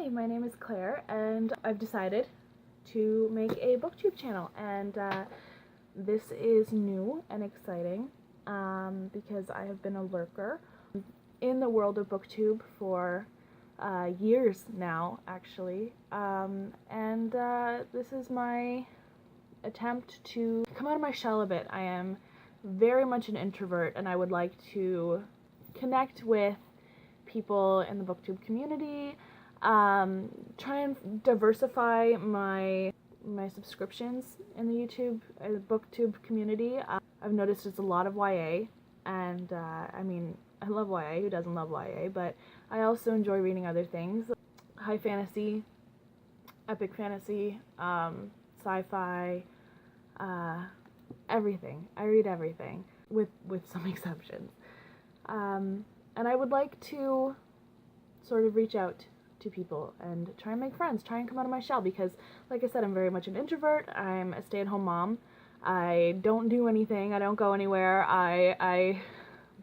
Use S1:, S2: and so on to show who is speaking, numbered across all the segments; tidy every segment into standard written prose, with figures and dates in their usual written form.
S1: Hi, my name is Claire, and I've decided to make a booktube channel, and this is new and exciting because I have been a lurker in the world of booktube for years now, actually, and this is my attempt to come out of my shell a bit. I am very much an introvert, and I would like to connect with people in the booktube community, try and diversify my subscriptions in the booktube community. I've noticed it's a lot of YA, and I mean, I love YA, who doesn't love YA, but I also enjoy reading other things. High fantasy, epic fantasy, sci-fi, everything. I read everything, with some exceptions. And I would like to sort of reach out to people and try and make friends, try and come out of my shell, because like I said, I'm very much an introvert. I'm a stay-at-home mom. I don't do anything. I don't go anywhere.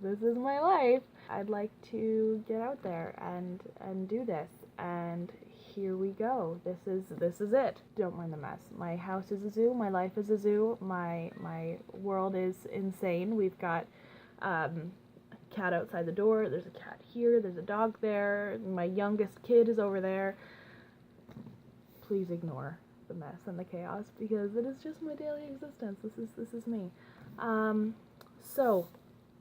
S1: This is my life. I'd like to get out there and do this, and here we go. This is it. Don't mind the mess. My house is a zoo. My life is a zoo. My world is insane. We've got cat outside the door, there's a cat here, there's a dog there, my youngest kid is over there. Please ignore the mess and the chaos, because it is just my daily existence. This is me. So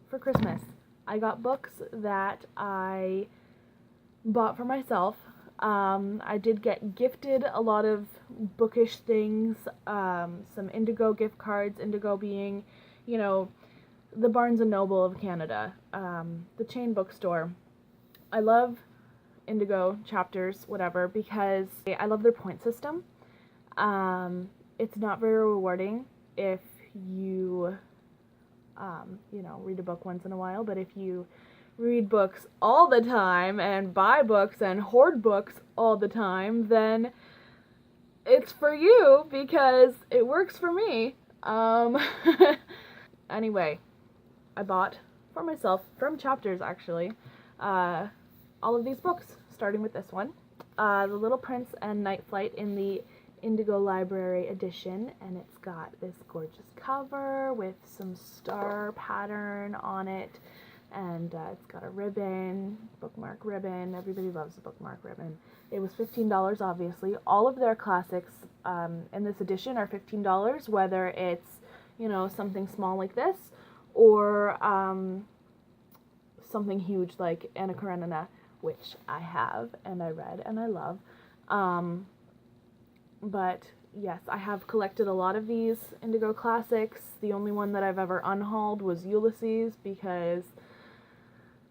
S1: for Christmas, I got books that I bought for myself. I did get gifted a lot of bookish things, some Indigo gift cards, Indigo being, you know, the Barnes & Noble of Canada, the chain bookstore. I love Indigo, Chapters, whatever, because I love their point system. It's not very rewarding if you, you know, read a book once in a while, but if you read books all the time and buy books and hoard books all the time, then it's for you, because it works for me. Anyway, I bought for myself, from Chapters actually, all of these books, starting with this one, The Little Prince and Night Flight in the Indigo Library edition, and it's got this gorgeous cover with some star pattern on it, and it's got a ribbon, bookmark ribbon. Everybody loves a bookmark ribbon. It was $15, obviously. All of their classics in this edition are $15, whether it's, you know, something small like this, or something huge like Anna Karenina, which I have and I read and I love. But yes, I have collected a lot of these Indigo classics. The only one that I've ever unhauled was Ulysses, because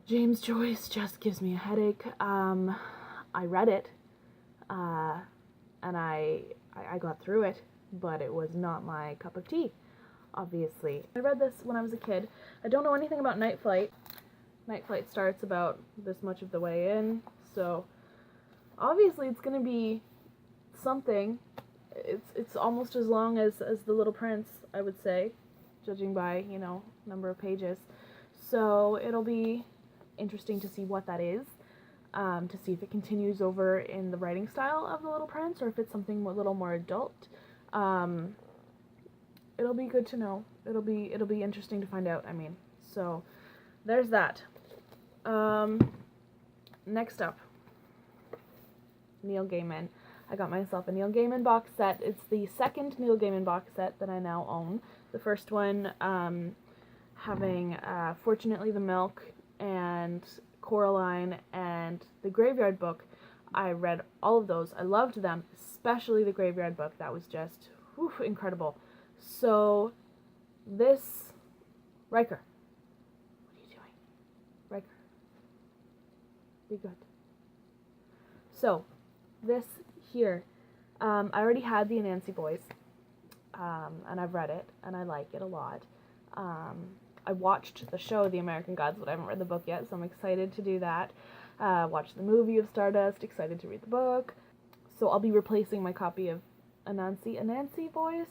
S1: James Joyce just gives me a headache. I read it, and I got through it, but it was not my cup of tea. Obviously. I read this when I was a kid. I don't know anything about Night Flight. Night Flight starts about this much of the way in, so obviously it's gonna be something. It's almost as long as The Little Prince, I would say, judging by, you know, number of pages. So it'll be interesting to see what that is, to see if it continues over in the writing style of The Little Prince, or if it's something a little more adult. It'll be good to know. It'll be interesting to find out, I mean. So, there's that. Next up, Neil Gaiman. I got myself a Neil Gaiman box set. It's the second Neil Gaiman box set that I now own. The first one, having Fortunately the Milk and Coraline and The Graveyard Book. I read all of those. I loved them, especially The Graveyard Book. That was just, whew, incredible. So, this, Riker, what are you doing? Riker, be good. So, this here, I already had the Anansi Boys, and I've read it, and I like it a lot. I watched the show, The American Gods, but I haven't read the book yet, so I'm excited to do that. Watched the movie of Stardust, excited to read the book. So I'll be replacing my copy of Anansi Boys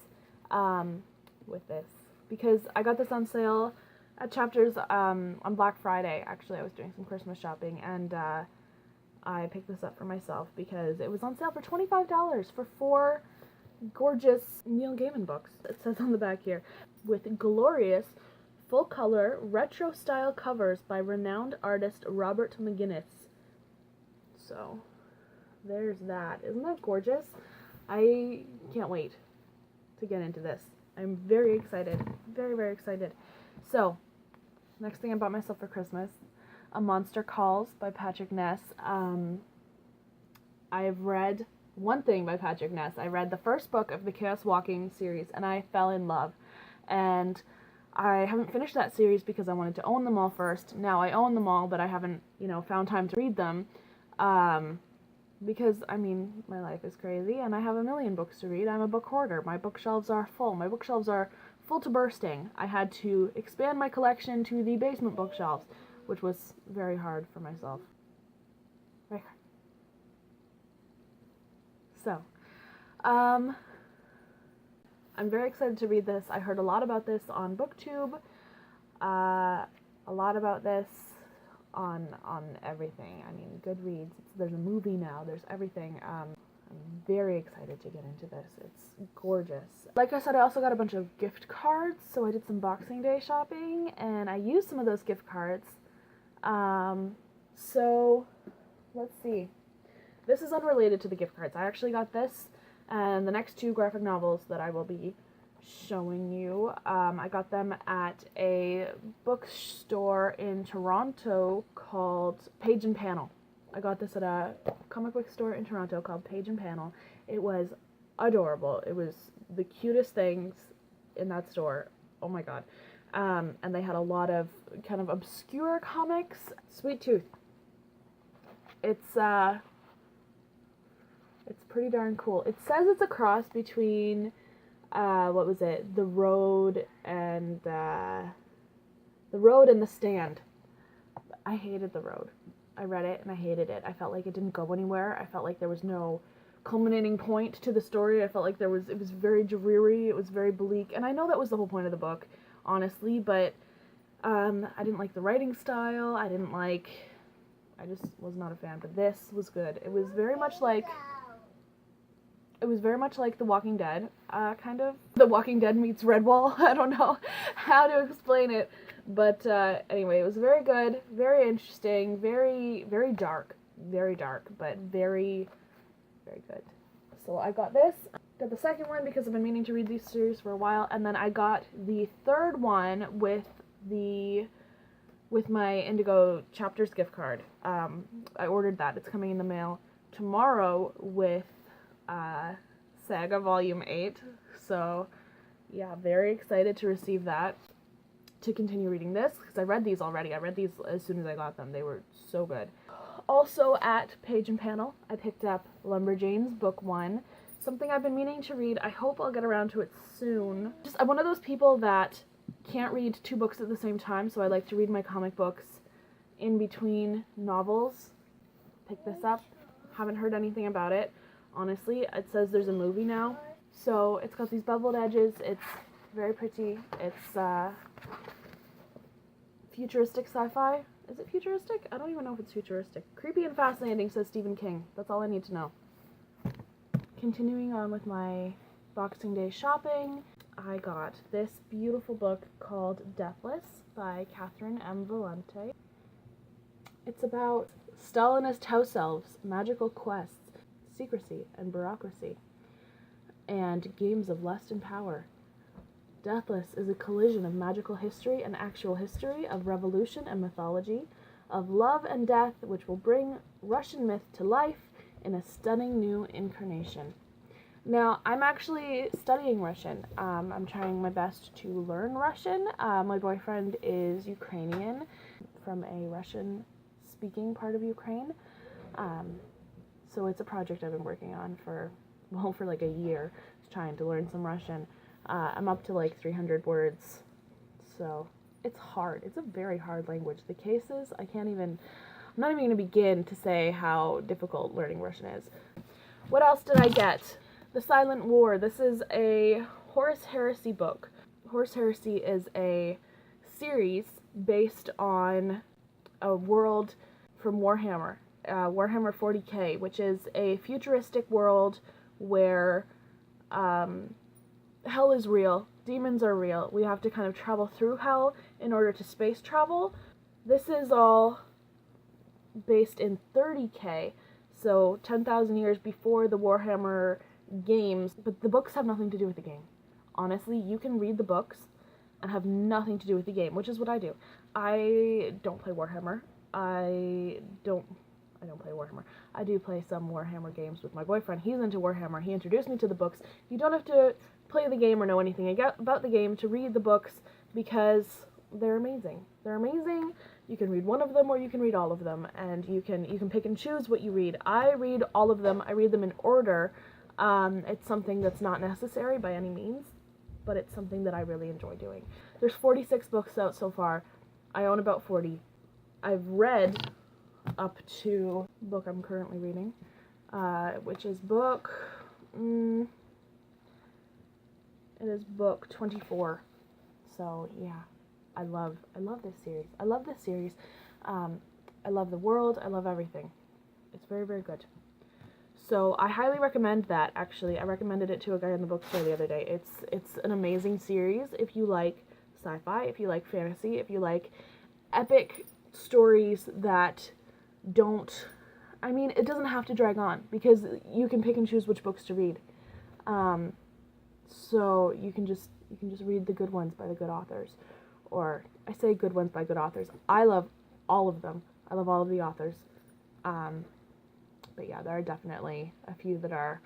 S1: with this, because I got this on sale at Chapters on Black Friday. Actually, I was doing some Christmas shopping, and I picked this up for myself because it was on sale for $25 for 4 gorgeous Neil Gaiman books. It says on the back here, with glorious full-color retro-style covers by renowned artist Robert McGuinness. So, there's that. Isn't that gorgeous? I can't wait to get into this. I'm very excited. Very, very excited. So, next thing I bought myself for Christmas, A Monster Calls by Patrick Ness. I've read one thing by Patrick Ness. I read the first book of the Chaos Walking series, and I fell in love. And I haven't finished that series because I wanted to own them all first. Now I own them all, but I haven't, found time to read them. Because, my life is crazy, and I have a million books to read. I'm a book hoarder. My bookshelves are full. My bookshelves are full to bursting. I had to expand my collection to the basement bookshelves, which was very hard for myself. Very hard. So, I'm very excited to read this. I heard a lot about this on BookTube, a lot about this on everything. Goodreads, there's a movie now, there's everything. I'm very excited to get into this. It's gorgeous. Like I said, I also got a bunch of gift cards, so I did some Boxing Day shopping, and I used some of those gift cards. So, let's see. This is unrelated to the gift cards. I actually got this and the next 2 graphic novels that I will be showing you. I got them at a bookstore in Toronto called Page and Panel. I got this at a comic book store in Toronto called Page and Panel. It was adorable. It was the cutest things in that store. Oh my god. And they had a lot of kind of obscure comics. Sweet Tooth. It's pretty darn cool. It says it's a cross between, The Road and The Stand. I hated The Road. I read it and I hated it. I felt like it didn't go anywhere. I felt like there was no culminating point to the story. I felt like it was very dreary, it was very bleak, and I know that was the whole point of the book, honestly, but I didn't like the writing style. I just was not a fan, but this was good. It was very much like The Walking Dead, kind of. The Walking Dead meets Redwall. I don't know how to explain it, but anyway, it was very good, very interesting, very, very dark, but very, very good. So I got this. Got the second one because I've been meaning to read these series for a while, and then I got the third one with my Indigo Chapters gift card. I ordered that. It's coming in the mail tomorrow with Saga Volume 8. So, yeah, very excited to receive that, to continue reading this, because I read these already. I read these as soon as I got them. They were so good. Also at Page and Panel, I picked up Lumberjanes Book 1. Something I've been meaning to read. I hope I'll get around to it soon. I'm one of those people that can't read 2 books at the same time, so I like to read my comic books in between novels. Pick this up. Haven't heard anything about it. Honestly, it says there's a movie now. So it's got these beveled edges. It's very pretty. It's futuristic sci-fi. Is it futuristic? I don't even know if it's futuristic. Creepy and fascinating, says Stephen King. That's all I need to know. Continuing on with my Boxing Day shopping, I got this beautiful book called Deathless by Catherine M. Valente. It's about Stalinist house elves, magical quests, secrecy and bureaucracy, and games of lust and power. Deathless is a collision of magical history and actual history, of revolution and mythology, of love and death, which will bring Russian myth to life in a stunning new incarnation. Now, I'm actually studying Russian. I'm trying my best to learn Russian. My boyfriend is Ukrainian, from a Russian-speaking part of Ukraine. So it's a project I've been working on for like a year, trying to learn some Russian. I'm up to like 300 words, so it's hard. It's a very hard language. The cases, I'm not even going to begin to say how difficult learning Russian is. What else did I get? The Silent War. This is a Horus Heresy book. Horus Heresy is a series based on a world from Warhammer. Warhammer 40k, which is a futuristic world where hell is real, demons are real. We have to kind of travel through hell in order to space travel. This is all based in 30k, so 10,000 years before the Warhammer games, but the books have nothing to do with the game. Honestly, you can read the books and have nothing to do with the game, which is what I do. I don't play Warhammer. I don't play Warhammer. I do play some Warhammer games with my boyfriend. He's into Warhammer. He introduced me to the books. You don't have to play the game or know anything about the game to read the books because they're amazing. They're amazing. You can read one of them or you can read all of them, and you can pick and choose what you read. I read all of them. I read them in order. It's something that's not necessary by any means, but it's something that I really enjoy doing. There's 46 books out so far. I own about 40. I've read up to the book I'm currently reading, which is book, it is book 24. So yeah, I love this series. I love this series. I love the world. I love everything. It's very, very good. So I highly recommend that. Actually, I recommended it to a guy in the bookstore the other day. It's an amazing series if you like sci-fi, if you like fantasy, if you like epic stories that don't, I mean, it doesn't have to drag on because you can pick and choose which books to read. So you can just read the good ones by the good authors. Or I say good ones by good authors. I love all of them. I love all of the authors. But yeah, there are definitely a few that are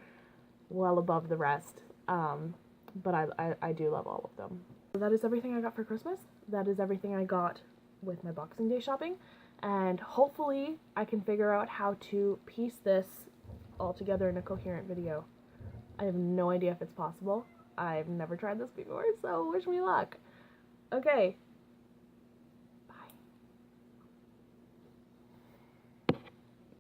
S1: well above the rest. But I do love all of them. So that is everything I got for Christmas. That is everything I got with my Boxing Day shopping. And hopefully I can figure out how to piece this all together in a coherent video. I have no idea if it's possible. I've never tried this before, so wish me luck. Okay,